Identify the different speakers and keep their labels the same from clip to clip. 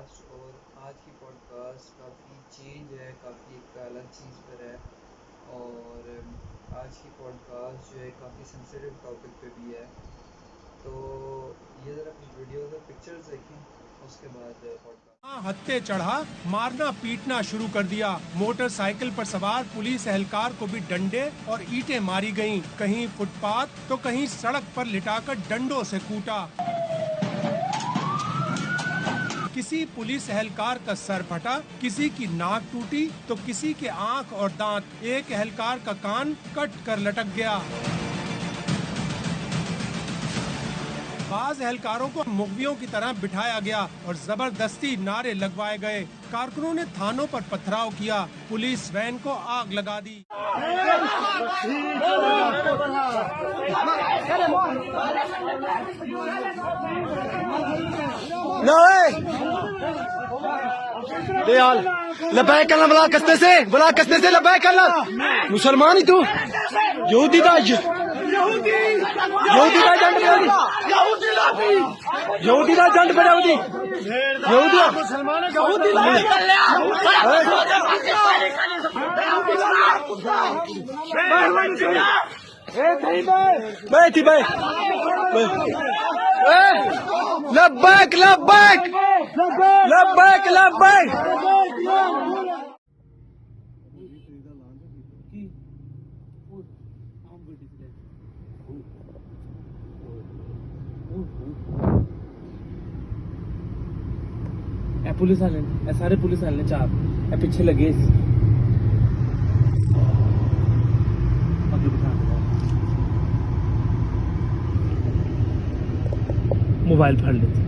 Speaker 1: Cost, اور آج کی پوڈ کاسٹ کافی چینج ہے، کافی ایک الگ چیز پر ہے، اور آج کی پوڈ کاسٹ جو ہے کافی سینسیٹیو ٹاپک پہ بھی ہے. تو یہ ذرا کچھ ویڈیوز اور پکچرز دیکھیں، اس کے بعد پوڈ کاسٹ.
Speaker 2: ہتھے چڑھا مارنا پیٹنا شروع کر دیا. موٹر سائیکل پر سوار پولیس اہلکار کو بھی ڈنڈے اور اینٹیں ماری گئیں. کہیں فٹ پاتھ تو کہیں سڑک پر لٹا کر ڈنڈوں سے کوٹا. کسی پولیس اہلکار کا سر پھٹا، کسی کی ناک ٹوٹی تو کسی کے آنکھ اور دانت. ایک اہلکار کا کان کٹ کر لٹک گیا. بعض اہلکاروں کو مغویوں کی طرح بٹھایا گیا اور زبردستی نعرے لگوائے گئے. کارکنوں نے تھانوں پر پتھراؤ کیا، پولیس وین کو آگ لگا دی.
Speaker 3: لبیک کرنا، بلا کستے سے لبیک کرنا. مسلمان ہی تو یہودی دا جنڈ پڑا لبیک لبیک لبیک لبیک.
Speaker 4: پولیس والے سارے پولیس والے چار پیچھے لگے موبائل پھڑ لیتے.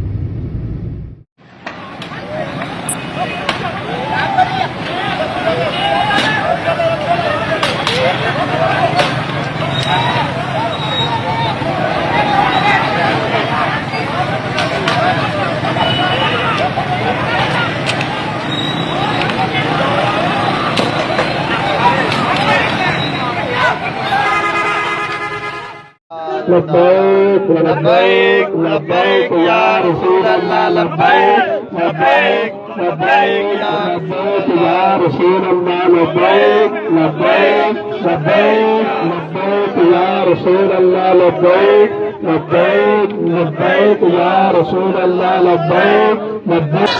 Speaker 3: لبیک لبیک لبیک یا رسول اللہ، لبیک لبیک لبیک یا رسول اللہ، لبیک لبیک لبیک لبیک یا رسول اللہ، لبیک لبیک لبیک یا رسول اللہ، لبیک لبیک.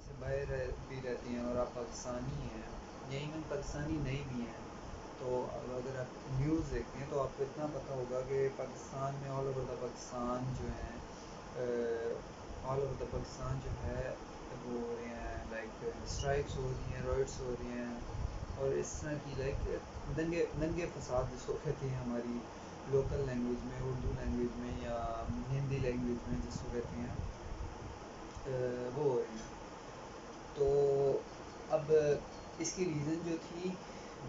Speaker 1: سے باہر بھی رہتی ہیں اور آپ پاکستانی ہیں، یا ایون پاکستانی نہیں بھی ہیں، تو اب اگر آپ نیوز دیکھتے ہیں تو آپ کو اتنا پتہ ہوگا کہ پاکستان میں آل اوور دا پاکستان جو ہیں آل اوور دا پاکستان جو ہے وہ ہو رہے ہیں، لائک اسٹرائکس ہو رہی ہیں، رائٹس ہو رہی ہیں، اور اس طرح کی لائک ننگے فساد جس کو کہتے ہیں ہماری لوکل لینگویج میں، اردو لینگویج میں یا ہندی لینگویج میں جس کو کہتے ہیں، وہ ہو رہے ہیں. تو اب اس کی ریزن جو تھی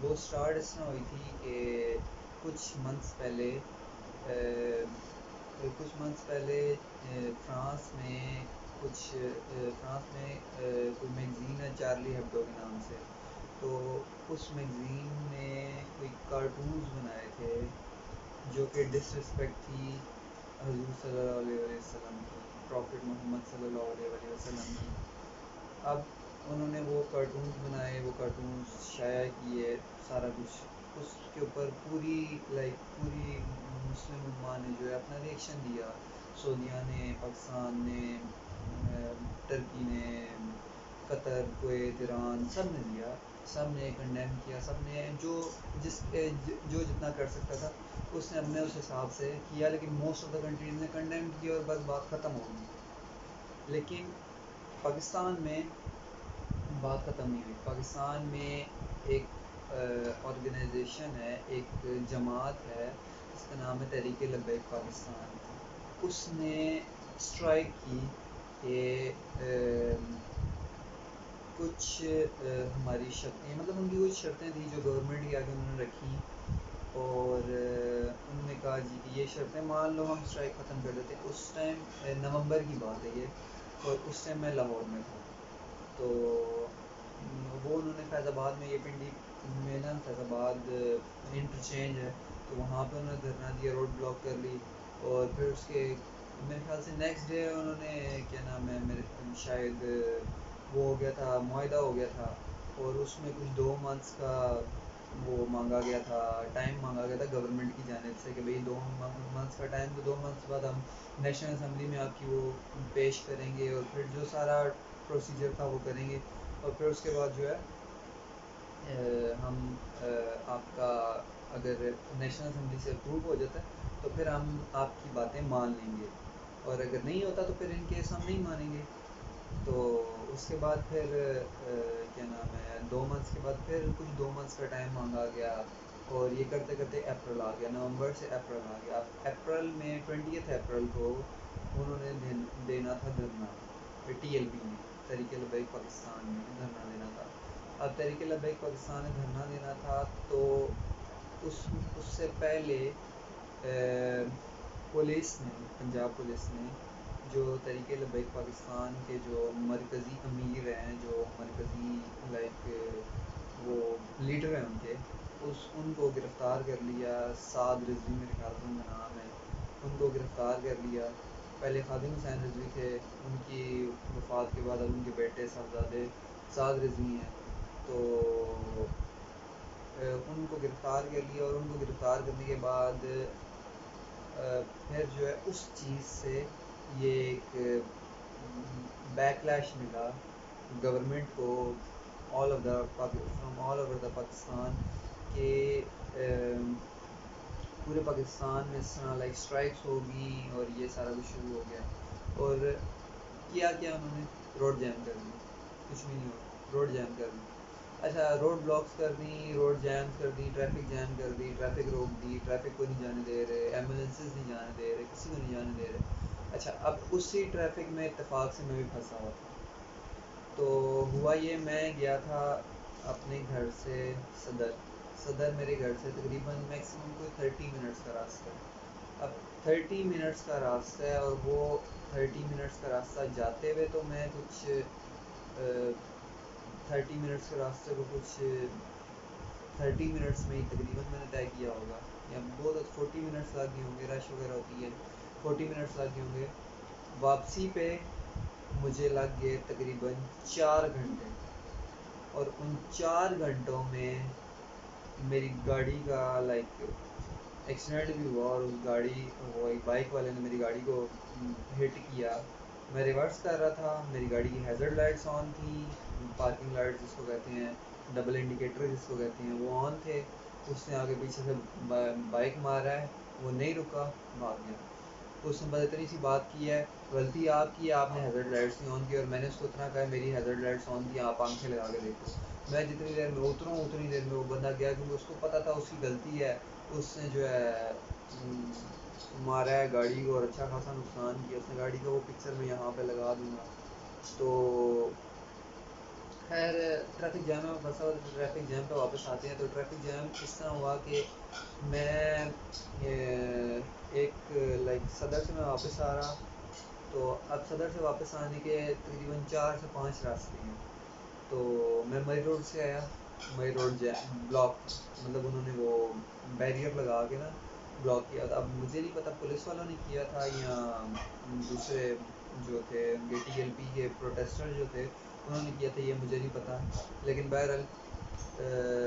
Speaker 1: وہ سٹارٹ اس طرح ہوئی تھی کہ کچھ منتھس پہلے فرانس میں کوئی میگزین ہے چارلی ہیبڈو کے نام سے. تو اس میگزین نے کوئی کارٹونز بنائے تھے جو کہ ڈس رسپیکٹ تھی حضور صلی اللہ علیہ وسلم کی، پروفٹ محمد صلی اللہ علیہ وسلم کی. اب انہوں نے وہ کارٹونز بنائے، وہ کارٹونز شائع کیے، سارا کچھ اس کے اوپر پوری مسلم امہ نے جو ہے اپنا ریئیکشن دیا. سعودیہ نے، پاکستان نے، ٹرکی نے، قطر، کویت، ایران، سب نے دیا. سب نے کنڈیم کیا. سب نے جو جتنا کر سکتا تھا اس نے اپنے اس حساب سے کیا. لیکن موسٹ آف دا کنٹریز نے کنڈیم کیا اور بس بات ختم ہو گئی. لیکن پاکستان میں بات ختم نہیں ہوئی. پاکستان میں ایک آرگنائزیشن ہے، ایک جماعت ہے جس کا نام ہے تحریک لبیک پاکستان. اس نے اسٹرائک کی کہ کچھ ہماری شرطیں، مطلب ان کی کچھ شرطیں تھیں جو گورنمنٹ کے آگے انہوں نے رکھی، اور انہوں نے کہا جی کہ یہ شرطیں مان لو ہم اسٹرائک ختم کر دیتے ہیں. اس ٹائم نومبر کی بات ہے یہ، اور اس ٹائم میں لاہور میں تھا. تو وہ انہوں نے فیض آباد میں، یہ پنڈی میں نا فیض آباد انٹرچینج ہے، تو وہاں پہ انہوں نے دھرنا دیا، روڈ بلاک کر لی. اور پھر اس کے میرے خیال سے نیکسٹ ڈے انہوں نے کیا نام ہے، میرے شاید وہ ہو گیا تھا، معاہدہ ہو گیا تھا، اور اس میں کچھ 2 months کا وہ مانگا گیا تھا، ٹائم مانگا گیا تھا گورنمنٹ کی جانب سے کہ بھئی 2 months کا ٹائم، تو 2 months بعد ہم نیشنل اسمبلی میں آپ کی وہ پیش کریں گے، اور پھر جو سارا پروسیجر تھا وہ کریں گے. اور پھر اس کے بعد جو ہے ہم آپ کا اگر نیشنل اسمبلی سے اپروو ہو جاتا ہے تو پھر ہم آپ کی باتیں مان لیں گے، اور اگر نہیں ہوتا تو پھر ان کیس ہم نہیں مانیں گے. تو اس کے بعد پھر کیا نام ہے 2 months کے بعد پھر کچھ 2 months کا ٹائم مانگا گیا، اور یہ کرتے کرتے اپریل آ گیا. نومبر سے اپریل آ گیا. اپریل میں 20 اپریل کو انہوں نے دینا تھا دھرنا، TLP میں، تحریک لبیک پاکستان میں دھرنا دینا تھا. اب تحریک لبیک پاکستان میں دھرنا دینا تھا تو اس سے پہلے پولیس نے، پنجاب پولیس نے، جو تحریک لبیک پاکستان کے جو مرکزی امیر ہیں، جو مرکزی وہ لیڈر ہیں ان کے، ان کو گرفتار کر لیا. سعد رضوی میرے خیال سے ان کا نام ہے. ان کو گرفتار کر لیا. پہلے خادم حسین رضوی تھے، ان کی وفات کے بعد اب ان کے بیٹے صاحبزادے سعد رضوی ہیں. تو ان کو گرفتار کر لیا، اور ان کو گرفتار کرنے کے بعد پھر جو ہے اس چیز سے یہ ایک بیکلیش ملا گورنمنٹ کو from all over the Pakistan, کہ پورے پاکستان میں اس طرح اسٹرائکس ہوگی اور یہ سارا کچھ شروع ہو گیا. اور کیا انہوں نے روڈ جیم کر دی. کچھ بھی نہیں ہوا، روڈ جیم کر دی. اچھا، روڈ بلاکس کر دی، روڈ جیم کر دی، ٹریفک جیم کر دی، ٹریفک روک دی، ٹریفک کو نہیں جانے دے رہے، ایمبولینسز نہیں جانے دے رہے، کسی کو نہیں جانے دے رہے. اچھا، اب اسی ٹریفک میں اتفاق سے میں بھی پھنسا ہوا تھا. تو ہوا یہ، میں گیا تھا اپنے گھر سے صدر میرے گھر سے تقریباً میکسیمم کوئی 30 منٹس کا راستہ ہے. اب 30 منٹس کا راستہ ہے، اور وہ 30 منٹس کا راستہ جاتے ہوئے تو میں کچھ 30 منٹس کے راستے کو کچھ 30 منٹس میں ہی تقریباً میں نے طے کیا ہوگا، یا بہت 40 منٹس لگ گئے ہوں گے، رش وغیرہ ہوتی ہے، 40 منٹس لگ گئے ہوں گے. واپسی پہ مجھے لگ گئے تقریباً 4 گھنٹے، اور ان 4 گھنٹوں میں میری گاڑی کا ایکسیڈنٹ بھی ہوا، اور اس گاڑی بائک والے نے میری گاڑی کو ہٹ کیا. میں ریورس کر رہا تھا، میری گاڑی کی ہیزرڈ لائٹس آن تھیں، پارکنگ لائٹس جس کو کہتے ہیں، ڈبل انڈیکیٹر جس کو کہتے ہیں، وہ آن تھے. اس نے آگے پیچھے سے بائک مارا ہے، وہ نہیں رکا، بھاگ گیا. اس نے بس اتنی سی بات کی ہے، غلطی آپ کی ہے، آپ نے ہیزرڈ لائٹس نہیں آن کی. اور میں نے اس کو اتنا کہا میری ہیزرڈ لائٹس آن تھی، آپ آنکھیں لگا کے دیکھو. میں جتنی دیر میں اتروں اتنی دیر میں وہ بندہ گیا، کیونکہ اس کو پتہ تھا اس کی غلطی ہے. اس نے جو ہے مارا ہے گاڑی کو، اور اچھا خاصا نقصان کیا اس نے گاڑی کا. وہ پکچر میں یہاں پہ لگا دوں گا. تو خیر، ٹریفک جیم میں پھنسا ہوا تھا. ٹریفک جیم پہ واپس آتے ہیں تو ٹریفک جیم اس طرح ہوا کہ میں ایک صدر سے میں واپس آ رہا. تو اب صدر سے واپس آنے کے تقریباً 4 سے 5 راستے ہیں. تو میں مئی روڈ سے آیا. مئی روڈ بلاک، مطلب انہوں نے وہ بیریئر لگا کے نا بلاک کیا تھا. اب مجھے نہیں پتا پولیس والوں نے کیا تھا یا دوسرے جو تھے ان کے TLP کے پروٹیسٹر جو تھے انہوں نے کیا تھا، یہ مجھے نہیں پتا. لیکن بہرحال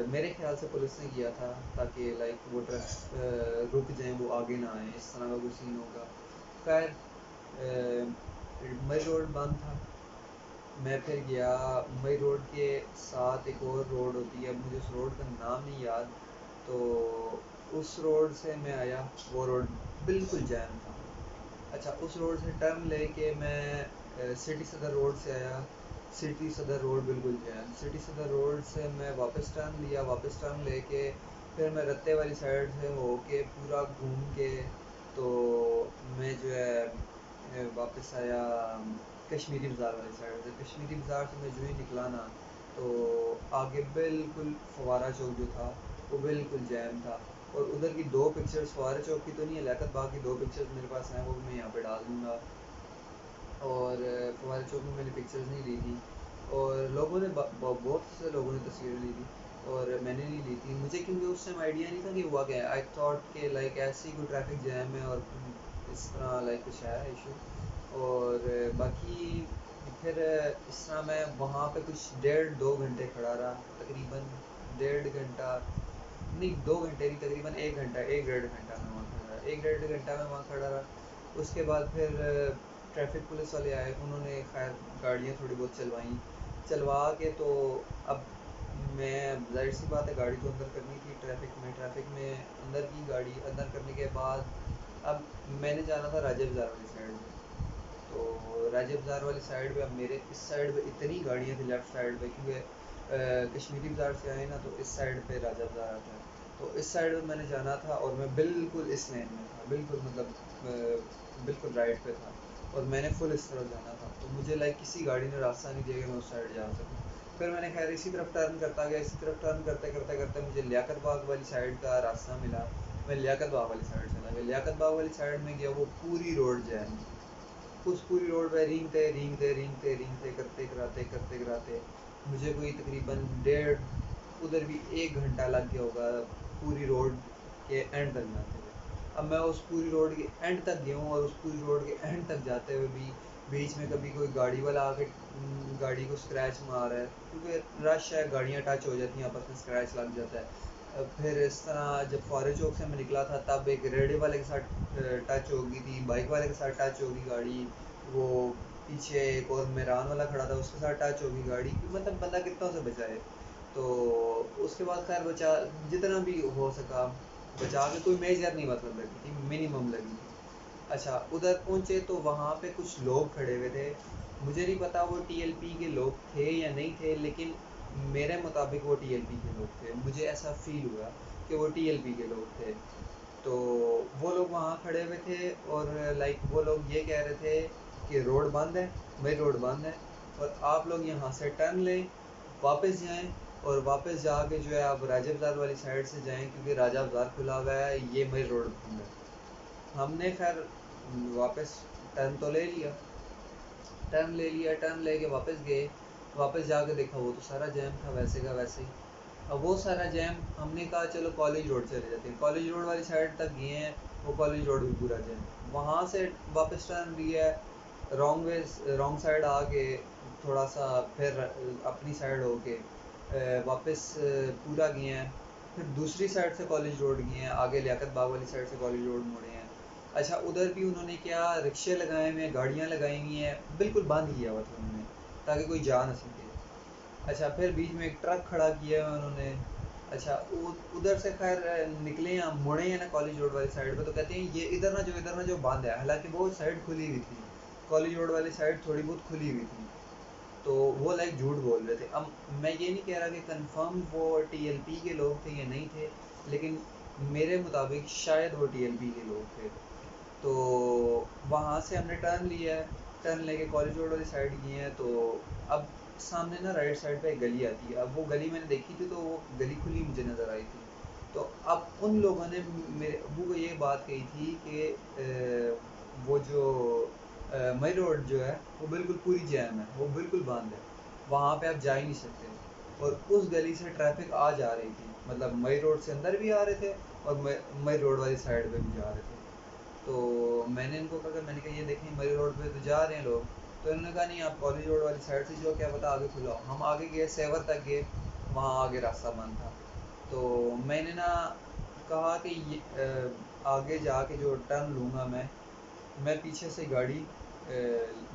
Speaker 1: میرے خیال سے پولیس نے کیا تھا تاکہ لائک وہ رک جائیں، وہ آگے نہ آئیں، اس طرح کا کوئی سین ہوگا. خیر مئی روڈ بند تھا. میں پھر گیا مئی روڈ کے ساتھ ایک اور روڈ ہوتی ہے، مجھے اس روڈ کا نام نہیں یاد، تو اس روڈ سے میں آیا. وہ روڈ بالکل جیم تھا. اچھا اس روڈ سے ٹرن لے کے میں سٹی صدر روڈ سے آیا. سٹی صدر روڈ بالکل جیم. سٹی صدر روڈ سے میں واپس ٹرن لیا. واپس ٹرن لے کے پھر میں رتے والی سائڈ سے ہو کے پورا گھوم کے تو میں جو ہے واپس آیا کشمیری بازار والی سائڈ سے. کشمیری بازار سے میں جو ہی نکلا نا تو آگے بالکل فوارہ چوک جو تھا وہ بالکل جیم تھا. اور ادھر کی دو پکچرز فوارہ چوک کی تو نہیں ہے، لیاقت باغ کی دو پکچرز میرے پاس ہیں، وہ میں یہاں پہ ڈال دوں گا. اور فوارہ چوک میں میں نے پکچرز نہیں لی تھی، اور لوگوں نے بہت سے لوگوں نے تصویریں لی تھی اور میں نے نہیں لی تھی. مجھے کیونکہ اس ٹائم آئیڈیا نہیں تھا کہ ہوا کیا ہے. آئی تھاٹ کہ لائک ایسے ہی کوئی ٹریفک جیم ہے اور اس طرح لائک کچھ ہے ایشو. اور باقی پھر اس طرح میں وہاں پہ کچھ 1.5-2 گھنٹے کھڑا رہا، تقریباً 1.5 گھنٹہ نہیں، 2 گھنٹے نہیں، تقریباً 1 گھنٹہ 1-1.5 گھنٹہ میں وہاں کھڑا رہا. 1-1.5 گھنٹہ میں وہاں کھڑا رہا. اس کے بعد پھر ٹریفک پولیس والے آئے، انہوں نے خیر گاڑیاں تھوڑی بہت چلوائیں. چلوا کے تو اب میں ظاہر سی بات ہے گاڑی تو اندر کرنی تھی. ٹریفک میں اندر کی گاڑی اندر کرنے کے بعد اب میں نے جانا تھا راجہ بازار والی سائڈ میں. تو راجہ بازار والی سائڈ پہ اب میرے اس سائڈ پہ اتنی گاڑیاں تھیں لیفٹ سائڈ پہ، کیونکہ کشمیری بازار سے آئے نا تو اس سائڈ پہ راجہ بازار آتا ہے. تو اس سائڈ پہ میں نے جانا تھا اور میں بالکل اس لین میں تھا، بالکل مطلب بالکل رائٹ پہ تھا اور میں نے فل اس طرف جانا تھا. تو مجھے لائک کسی گاڑی نے راستہ نہیں دیا کہ میں اس سائڈ جا سکوں. پھر میں نے خیر اسی طرف ٹرن کرتا گیا. اسی طرف ٹرن کرتے کرتے کرتے مجھے لیاقت باغ والی سائڈ کا راستہ ملا. میں لیاقت باغ والی سائڈ چلا گیا. لیاقت باغ والی سائڈ میں گیا، وہ پوری روڈ جیم. اس پوری روڈ پہ رینگتے کرتے کراتے مجھے کوئی تقریباً 1.5 ادھر بھی 1 گھنٹہ لگ گیا ہوگا پوری روڈ کے اینڈ تک جاتے ہوئے. اب میں اس پوری روڈ کے اینڈ تک گیا ہوں اور اس پوری روڈ کے اینڈ تک جاتے ہوئے بھی بیچ میں کبھی کوئی گاڑی والا آ کے گاڑی کو اسکریچ مار رہا ہے، کیونکہ رش ہے، گاڑیاں ٹچ ہو جاتی ہیں آپس میں، اسکریچ لگ جاتا ہے. پھر اس طرح جب فوارہ چوک سے میں نکلا تھا تب ایک ریڈے والے کے ساتھ ٹچ ہو گئی تھی، بائک والے کے ساتھ ٹچ ہوگی گاڑی، وہ پیچھے ایک اور میران والا کھڑا تھا اس کے ساتھ ٹچ ہوگی گاڑی. مطلب بندہ کتنا سے بچائے. تو اس کے بعد خیر بچا جتنا بھی ہو سکا بچا کے، کوئی میجر نہیں مطلب لگی تھی، منیمم لگی تھی. اچھا ادھر پہنچے تو وہاں پہ کچھ لوگ کھڑے ہوئے تھے. مجھے نہیں پتا وہ ٹی ایل پی کے لوگ تھے یا نہیں تھے، لیکن میرے مطابق وہ ٹی ایل پی کے لوگ تھے. مجھے ایسا فیل ہوا کہ وہ ٹی ایل پی کے لوگ تھے. تو وہ لوگ وہاں کھڑے ہوئے تھے اور لائک وہ لوگ یہ کہہ رہے تھے کہ روڈ بند ہے، مئی روڈ بند ہے، اور آپ لوگ یہاں سے ٹرن لیں، واپس جائیں اور واپس جا کے جو ہے آپ راجہ بازار والی سائڈ سے جائیں کیونکہ راجہ بازار کھلا ہوا ہے، یہ مئی روڈ بند ہے. ہم نے خیر واپس ٹرن تو لے لیا، ٹرن لے کے واپس گئے. واپس جا کے دیکھا وہ تو سارا جیم تھا ویسے کا ویسے ہی. اب وہ سارا جیم ہم نے کہا چلو کالج روڈ چلے جاتے ہیں. کالج روڈ والی سائڈ تک گئے ہیں، وہ کالج روڈ بھی پورا جیم. وہاں سے واپس ٹرن لیا ہے، رانگ سائڈ آ کے تھوڑا سا پھر اپنی سائڈ ہو کے واپس پورا گئے ہیں. پھر دوسری سائڈ سے کالج روڈ گئے ہیں، آگے لیاقت باغ والی سائڈ سے کالج روڈ مڑے ہیں. اچھا ادھر بھی انہوں نے کیا رکشے لگائے ہوئے ہیں، گاڑیاں لگائی ہوئی ہیں، بالکل بند کیا ہوا تھا انہوں نے تاکہ کوئی جا نہ سکے. اچھا پھر بیچ میں ایک ٹرک کھڑا کیا ہے انہوں نے. اچھا ادھر سے خیر نکلے ہیں، مڑے ہیں نا کالج روڈ والی سائڈ پہ، تو کہتے ہیں یہ ادھر نہ جو بند ہے. حالانکہ وہ سائڈ کھلی ہوئی تھی، کالج روڈ والی سائڈ تھوڑی بہت کھلی ہوئی تھی. تو وہ لائک جھوٹ بول رہے تھے. اب میں یہ نہیں کہہ رہا کہ کنفرم وہ ٹی ایل پی کے لوگ تھے یا نہیں تھے، لیکن میرے مطابق شاید وہ ٹی ایل پی کے لوگ تھے. تو وہاں سے ہم نے ٹرن لیا ہے، ٹرن لے کے کالج روڈ والی سائڈ گئے ہیں. تو اب سامنے نا رائٹ سائڈ پہ ایک گلی آتی ہے. اب وہ گلی میں نے دیکھی تھی تو وہ گلی کھلی مجھے نظر آئی تھی. تو اب ان لوگوں نے میرے ابو کو یہ بات کہی تھی کہ وہ جو مئی روڈ جو ہے وہ بالکل پوری جیم ہے، وہ بالکل بند ہے، وہاں پہ آپ جا ہی نہیں سکتے. اور اس گلی سے ٹریفک آ جا رہی تھی، مطلب مئی روڈ سے اندر بھی آ رہے تھے اور مئی روڈ والی سائڈ پہ بھی جا رہے تھے. تو میں نے ان کو کہا یہ دیکھیں مئی روڈ پہ تو جا رہے ہیں لوگ. تو انہوں نے کہا نہیں آپ کالج روڈ والی سائڈ سے جو کیا پتا آگے کھلا ہو. ہم آگے گئے، سیور تک گئے. وہاں آگے راستہ بند تھا. تو میں نے نا کہا کہ آگے جا کے جو ٹرن لوں گا میں پیچھے سے گاڑی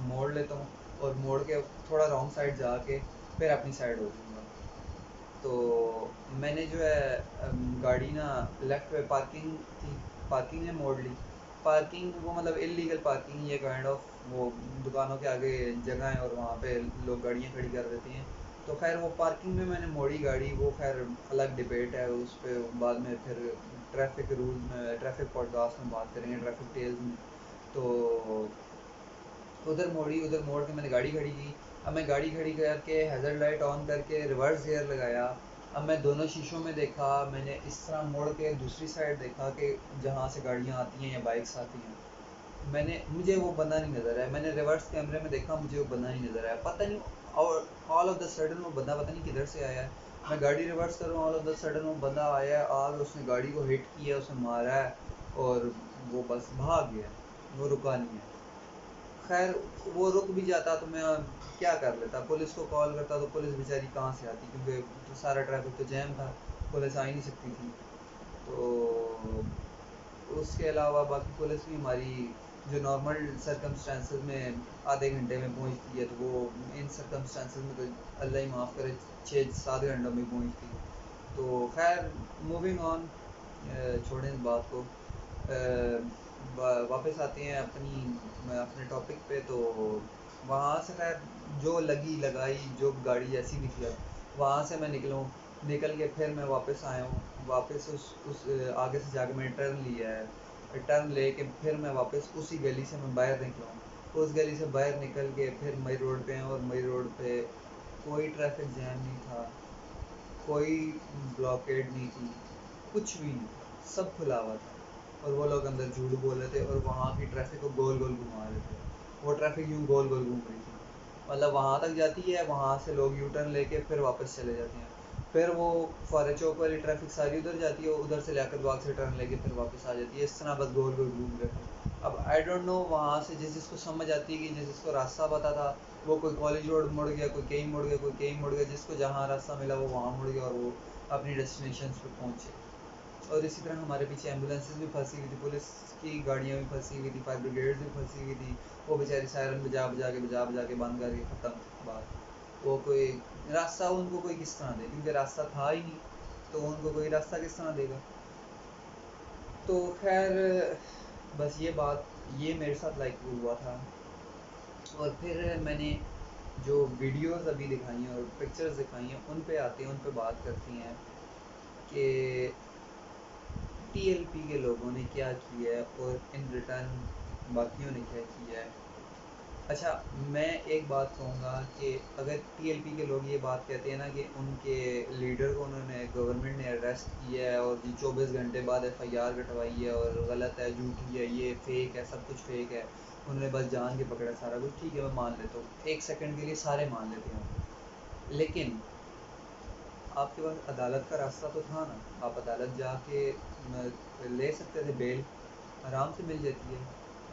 Speaker 1: موڑ لیتا ہوں اور موڑ کے تھوڑا رانگ سائڈ جا کے پھر اپنی سائڈ ہو جاؤں گا. تو میں نے جو ہے گاڑی نا لیفٹ پہ پارکنگ تھی، پارکنگ میں موڑ لی. پارکنگ وہ مطلب انلیگل پارکنگ، یہ کائنڈ آف وہ دکانوں کے آگے جگہ ہیں اور وہاں پہ لوگ گاڑیاں کھڑی کر دیتے ہیں. تو خیر وہ پارکنگ میں نے موڑی گاڑی، وہ خیر الگ ڈبیٹ ہے، اس پہ بعد میں پھر ٹریفک رول میں، ٹریفک پوڈ کاسٹ میں بات کریں گے، ٹریفک ٹیلز میں. تو ادھر موڑ کے میں نے گاڑی کھڑی کی. اب میں گاڑی کھڑی کر کے ہیزر لائٹ آن کر کے ریورس گیئر لگایا. اب میں دونوں شیشوں میں دیکھا، میں نے اس طرح موڑ کے دوسری سائڈ دیکھا کہ جہاں سے گاڑیاں آتی ہیں یا بائکس آتی ہیں. مجھے وہ بندہ نہیں نظر آیا. میں نے ریورس کیمرے میں دیکھا، مجھے وہ بندہ نہیں نظر آیا. پتہ نہیں، اور آل آف دا سڈن وہ بندہ پتہ نہیں کدھر سے آیا ہے. میں گاڑی ریورس کر رہا ہوں، آل آف دا سڈن وہ بندہ آیا ہے، آگ اس نے گاڑی کو ہٹ کیا، اس نے مارا ہے اور وہ بس بھاگ گیا، وہ رکا نہیں ہے. خیر وہ رک بھی جاتا تو میں کیا کر لیتا، پولیس کو کال کرتا تو پولیس بیچاری کہاں سے آتی، کیونکہ سارا ٹریفک تو جیم تھا، پولیس آ ہی نہیں سکتی تھی. تو اس کے علاوہ باقی پولیس بھی ہماری جو نارمل سرکمسٹانسز میں آدھے گھنٹے میں پہنچتی ہے، تو وہ ان سرکمسٹانسز میں تو اللہ ہی معاف کرے 6-7 گھنٹوں میں پہنچتی. تو خیر موونگ آن، چھوڑیں اس بات کو، واپس آتے ہیں اپنے ٹاپک پہ. تو وہاں سے خیر جو لگائی جو گاڑی جیسی نکلا وہاں سے میں نکل کے پھر میں واپس آیا ہوں. واپس اس آگے سے جا کے میں نے ٹرن لیا ہے، ٹرن لے کے پھر میں واپس اسی گلی سے میں باہر نکلا ہوں. اس گلی سے باہر نکل کے پھر مئی روڈ پہ ہیں، اور مئی روڈ پہ کوئی ٹریفک جیم نہیں تھا، کوئی بلاکیڈ نہیں تھی، کچھ بھی نہیں تھا، سب کھلا ہوا تھا. اور وہ لوگ اندر جھوٹ بول رہے تھے اور وہاں کی ٹریفک کو گول گول گھما رہے تھے. وہ ٹریفک یوں گول گول گھوم رہی تھی، مطلب وہاں تک جاتی ہے، وہاں سے لوگ یو ٹرن لے کے پھر واپس چلے جاتے ہیں. پھر وہ فارغ چوک والی ٹریفک ساری ادھر جاتی ہے، ادھر سے لیاقت باغ سے ٹرن لے کے پھر واپس آ جاتی ہے. اس طرح بس گول گول گھوم رہے تھے. اب آئی ڈونٹ نو وہاں سے جس کو سمجھ آتی ہے کہ جس کو راستہ پتا تھا وہ کوئی کالج روڈ مڑ گیا، کوئی کہیں مڑ گیا، کوئی کہیں مڑ گیا، جس کو جہاں راستہ ملا وہ وہاں مڑ گیا اور وہ اپنی ڈیسٹینیشنز پہ پہنچے. اور اسی طرح ہمارے پیچھے ایمبولینسز بھی پھنسی ہوئی تھی، پولیس کی گاڑیاں بھی پھنسی ہوئی تھی، فائر بریگیڈز بھی پھنسی ہوئی تھی. وہ بیچاری سائرن بجا بجا کے بند کر کے ختم بات. وہ کوئی راستہ ان کو کوئی کس طرح دے، کیونکہ راستہ تھا ہی نہیں، تو ان کو کوئی راستہ کس طرح دے گا. تو خیر بس یہ میرے ساتھ لائک ہوا تھا. اور پھر میں نے جو ویڈیوز ابھی دکھائی ہیں اور پکچرز دکھائی ہیں ان پہ آتے ہیں، ان پہ بات کرتی ہیں کہ ٹی ایل پی کے لوگوں نے کیا کیا ہے اور ان ریٹرن باقیوں نے کیا کیا ہے. اچھا میں ایک بات کہوں گا کہ اگر ٹی ایل پی کے لوگ یہ بات کہتے ہیں نا کہ ان کے لیڈر کو انہوں نے گورنمنٹ نے اریسٹ کیا ہے اور 24 گھنٹے بعد ایف آئی آر کٹوائی ہے اور غلط ہے، جھوٹی ہے، یہ فیک ہے، سب کچھ فیک ہے، انہوں نے بس جان کے پکڑا سارا کچھ، ٹھیک ہے میں مان لیتا ہوں، ایک سیکنڈ کے لیے سارے مان لیتے ہیں. لیکن آپ کے پاس عدالت کا راستہ تو تھا نا، آپ عدالت جا کے لے سکتے تھے، بیل آرام سے مل جاتی ہے.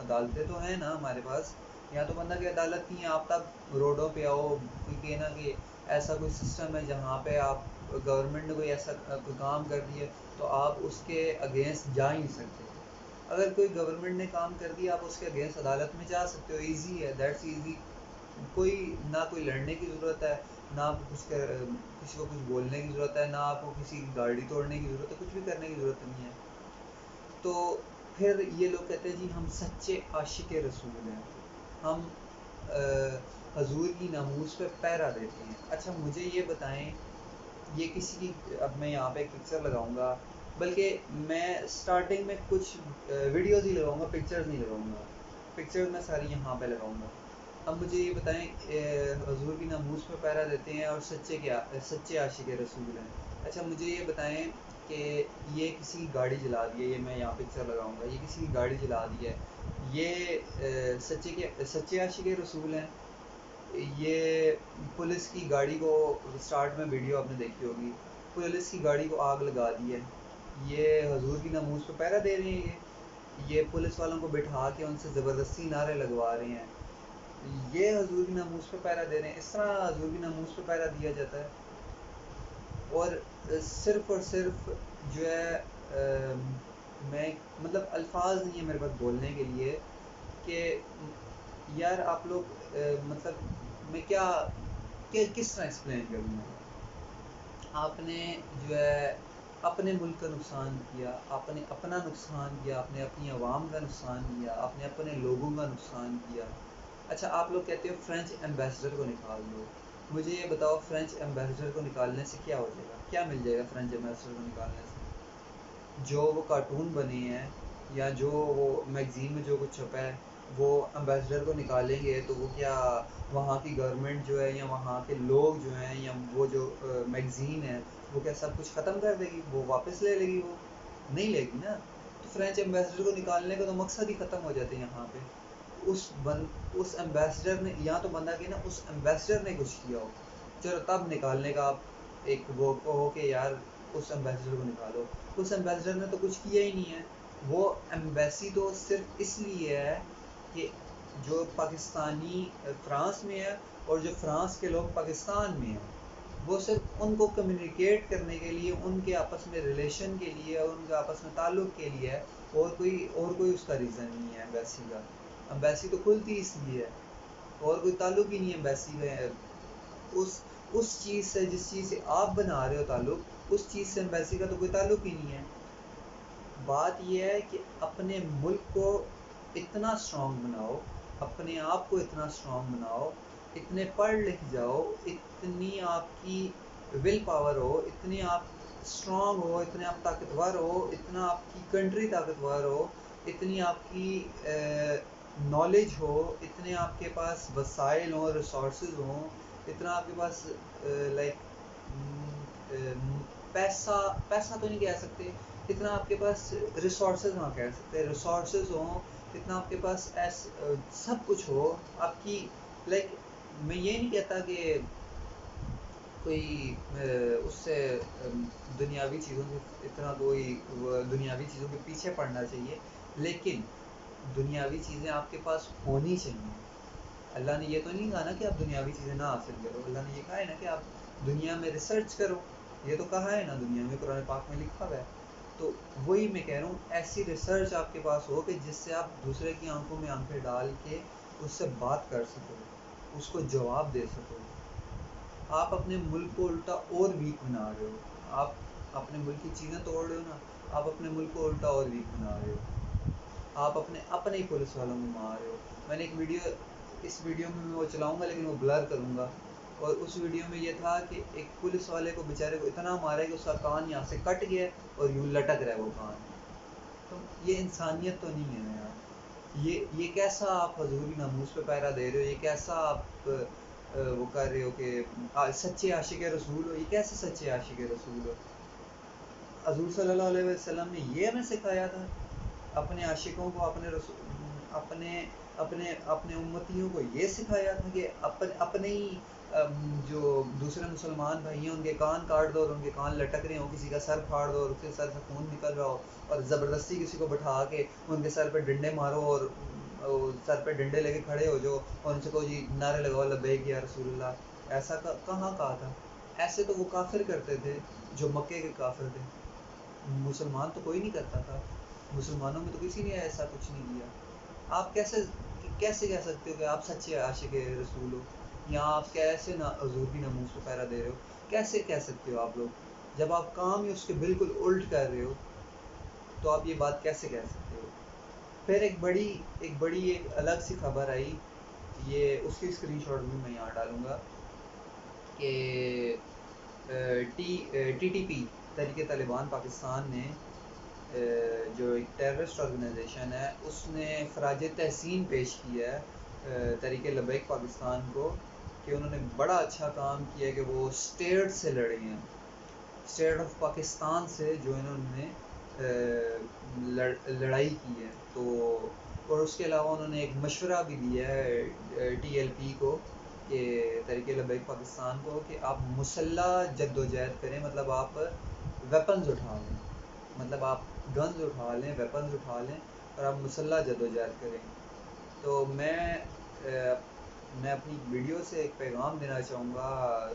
Speaker 1: عدالتیں تو ہیں نا ہمارے پاس، یہاں تو بندہ کہ عدالت نہیں ہے. آپ تب روڈوں پہ آؤ، کوئی کہنا کہ ایسا کوئی سسٹم ہے جہاں پہ آپ گورنمنٹ نے کوئی ایسا کوئی کام کر دیا تو آپ اس کے اگینسٹ جا ہی نہیں سکتے. اگر کوئی گورنمنٹ نے کام کر دیا آپ اس کے اگینسٹ عدالت میں جا سکتے ہو، ایزی ہے، دیٹس ایزی. نہ کوئی لڑنے کی ضرورت ہے، نہ آپ کو کسی کو کچھ بولنے کی ضرورت ہے، نہ آپ کو کسی کی گاڑی توڑنے کی ضرورت ہے، کچھ بھی کرنے کی ضرورت نہیں ہے. تو پھر یہ لوگ کہتے ہیں جی ہم سچے عاشق رسول ہیں، ہم حضور کی ناموس پہ پہرا دیتے ہیں. اچھا مجھے یہ بتائیں، یہ کسی کی، اب میں یہاں پہ ایک پکچر لگاؤں گا، بلکہ میں سٹارٹنگ میں کچھ ویڈیوز ہی لگاؤں گا، پکچرز نہیں لگاؤں گا، پکچرز میں ساری یہاں پہ لگاؤں گا. اب مجھے یہ بتائیں حضور کی ناموس پہ پہرا دیتے ہیں اور سچے عاشق رسول ہیں. اچھا مجھے یہ بتائیں کہ یہ کسی کی گاڑی جلا دی ہے، یہ میں یہاں پکچر لگاؤں گا، یہ کسی کی گاڑی جلا دی ہے، یہ سچے عاشق رسول ہیں. یہ پولیس کی گاڑی کو، سٹارٹ میں ویڈیو آپ نے دیکھی ہوگی، پولیس کی گاڑی کو آگ لگا دی ہے، یہ حضور کی ناموس پہ پہرا دے رہے ہیں. یہ پولیس والوں کو بٹھا کے ان سے زبردستی نعرے لگوا رہے ہیں، یہ حضور کی ناموس پہ پہرا دے رہے ہیں. اس طرح حضور کی ناموس پہ پہرا دیا جاتا ہے؟ اور صرف جو ہے میں مطلب الفاظ نہیں ہے میرے پاس بولنے کے لیے کہ یار آپ لوگ مطلب میں کیا کس طرح ایکسپلین کروں میں. آپ نے جو ہے اپنے ملک کا نقصان کیا، آپ نے اپنا نقصان کیا، آپ نے اپنی عوام کا نقصان کیا، آپ نے اپنے لوگوں کا نقصان کیا. اچھا آپ لوگ کہتے ہو فرینچ ایمبیسڈر کو نکال دو. مجھے یہ بتاؤ فرینچ ایمبیسڈر کو نکالنے سے کیا ہو جائے گا؟ کیا مل جائے گا فرینچ ایمبیسڈر کو نکالنے سے؟ جو وہ کارٹون بنے ہیں یا جو وہ میگزین میں جو کچھ چھپا ہے وہ امبیسڈر کو نکالیں گے تو وہ کیا وہاں کی گورنمنٹ جو ہے یا وہاں کے لوگ جو ہیں یا وہ جو میگزین ہے وہ کیا سب کچھ ختم کر دے گی؟ وہ واپس لے لے گی؟ وہ نہیں لے گی نا. تو فرینچ ایمبیسڈر کو نکالنے کا تو مقصد ہی ختم ہو جاتے ہیں یہاں پہ. اس ایمبیسڈر نے یا تو بندہ کہ نا اس ایمبیسڈر نے کچھ کیا ہو، چلو تب نکالنے کا آپ ایک وہ کہو کہ یار اس ایمبیسڈر کو نکالو. اس ایمبیسڈر نے تو کچھ کیا ہی نہیں ہے. وہ ایمبیسی تو صرف اس لیے ہے کہ جو پاکستانی فرانس میں ہے اور جو فرانس کے لوگ پاکستان میں ہیں وہ صرف ان کو کمیونیکیٹ کرنے کے لیے، ان کے آپس میں ریلیشن کے لیے اور ان کے آپس میں تعلق کے لیے ہے. اور کوئی اس کا ریزن نہیں ہے ایمبیسی کا. ایمبیسی تو کھلتی اس لیے ہے، اور کوئی تعلق ہی نہیں ہے ایمبیسی کا. اس چیز سے جس چیز سے آپ بنا رہے ہو تعلق، اس چیز سے ایمبیسی کا تو کوئی تعلق ہی نہیں ہے. بات یہ ہے کہ اپنے ملک کو اتنا اسٹرانگ بناؤ، اپنے آپ کو اتنا اسٹرانگ بناؤ، اتنے پڑھ لکھ جاؤ، اتنی آپ کی ول پاور ہو، اتنی آپ اسٹرانگ ہو، اتنے آپ طاقتور ہو، اتنا آپ کی کنٹری طاقتور ہو، اتنی آپ کی نالج ہو، اتنے آپ کے پاس وسائل ہوں، ریسورسز ہوں، اتنا آپ کے پاس پیسہ تو نہیں کہہ سکتے، اتنا آپ کے پاس ریسورسز ہاں کہہ سکتے ہیں، ریسورسز ہوں، اتنا آپ کے پاس سب کچھ ہو آپ کی. میں یہ نہیں کہتا کہ کوئی اس سے دنیاوی چیزوں سے اتنا کوئی دنیاوی چیزوں کے پیچھے پڑنا چاہیے، لیکن دنیاوی چیزیں آپ کے پاس ہونی چاہیے. اللہ نے یہ تو نہیں کہا نا کہ آپ دنیاوی چیزیں نہ حاصل کرو. اللہ نے یہ کہا ہے نا کہ آپ دنیا میں ریسرچ کرو. یہ تو کہا ہے نا دنیا میں، قرآن پاک میں لکھا ہوا ہے. تو وہی میں کہہ رہا ہوں ایسی ریسرچ آپ کے پاس ہو کہ جس سے آپ دوسرے کی آنکھوں میں آنکھیں ڈال کے اس سے بات کر سکو، اس کو جواب دے سکو. آپ اپنے ملک کو الٹا اور ویک بنا رہے ہو. آپ اپنے ملک کی چیزیں توڑ رہے ہو نا، آپ اپنے ملک کو الٹا اور ویک بنا رہے ہو. آپ اپنے ہی پولیس والوں کو مار رہے ہو. میں نے اس ویڈیو میں وہ چلاؤں گا لیکن وہ بلر کروں گا. اور اس ویڈیو میں یہ تھا کہ ایک پولیس والے کو بیچارے کو اتنا مارا کہ اس کا کان یہاں سے کٹ گیا اور یوں لٹک رہا ہے وہ کان. تو یہ انسانیت تو نہیں ہے نا یار. یہ کیسا آپ حضوری ناموس پہ پیرا دے رہے ہو؟ یہ کیسا آپ وہ کر رہے ہو کہ سچے عاشق رسول ہو؟ یہ کیسے سچے عاشق رسول ہو؟ حضور صلی اللہ علیہ وسلم نے یہ ہمیں سکھایا تھا اپنے عاشقوں کو، اپنے امتیوں کو یہ سکھایا تھا کہ اپنے ہی جو دوسرے مسلمان بھائی ہیں ان کے کان کاٹ دو اور ان کے کان لٹک رہے ہوں، کسی کا سر پھاڑ دو اور اس کے سر سے خون نکل رہا ہو اور زبردستی کسی کو بٹھا کے ان کے سر پہ ڈنڈے مارو اور سر پہ ڈنڈے لے کے کھڑے ہو جو اور ان سے کہو جی نعرے لگاؤ لبیک یا رسول اللہ. ایسا کہاں کہا تھا؟ ایسے تو وہ کافر کرتے تھے جو مکے کے کافر تھے. مسلمان تو کوئی نہیں کرتا تھا. مسلمانوں میں تو کسی نے ایسا کچھ نہیں کیا. آپ کیسے کہہ سکتے ہو کہ آپ سچے عاشق رسول ہو، یا آپ کیسے حضور کی ناموس پہ پیرا دے رہے ہو؟ کیسے کہہ سکتے ہو آپ لوگ؟ جب آپ کام ہی اس کے بالکل الٹ کر رہے ہو تو آپ یہ بات کیسے کہہ سکتے ہو؟ پھر ایک بڑی الگ سی خبر آئی، یہ اس کی اسکرین شاٹ بھی میں یہاں ڈالوں گا کہ ٹی ٹی پی تحریک طالبان پاکستان نے جو ایک ٹیررسٹ آرگنائزیشن ہے اس نے خراج تحسین پیش کیا ہے تحریک لبیک پاکستان کو کہ انہوں نے بڑا اچھا کام کیا کہ وہ اسٹیٹ سے لڑے ہیں، اسٹیٹ آف پاکستان سے جو انہوں نے لڑائی کی ہے. تو اور اس کے علاوہ انہوں نے ایک مشورہ بھی دیا ہے ٹی ایل پی کو کہ تحریک لبیک پاکستان کو کہ آپ مسلح جد و جہد کریں، مطلب آپ ویپنز اٹھا لیں، مطلب آپ گنز اٹھا لیں، ویپنز اٹھا لیں اور آپ مسلح جد و جہد کریں. تو میں اپنی ویڈیو سے ایک پیغام دینا چاہوں گا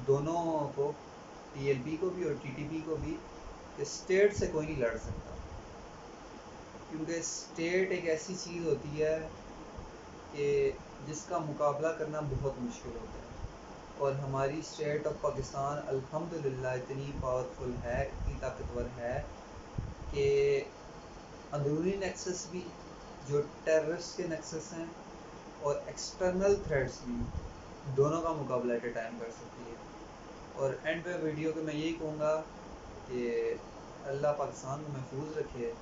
Speaker 1: دونوں کو TLP کو بھی اور TTP کو بھی کہ اسٹیٹ سے کوئی نہیں لڑ سکتا، کیونکہ اسٹیٹ ایک ایسی چیز ہوتی ہے کہ جس کا مقابلہ کرنا بہت مشکل ہوتا ہے، اور ہماری اسٹیٹ آف پاکستان الحمدللہ اتنی پاورفل ہے، اتنی طاقتور ہے کہ اندرونی نیکسس بھی جو ٹیررسٹ کے نیکسس ہیں اور ایکسٹرنل تھریٹس بھی، دونوں کا مقابلہ ایٹ اے ٹائم کر سکتی ہے۔ اور اینڈ پہ ویڈیو کے میں یہی کہوں گا کہ اللہ پاکستان کو محفوظ رکھے،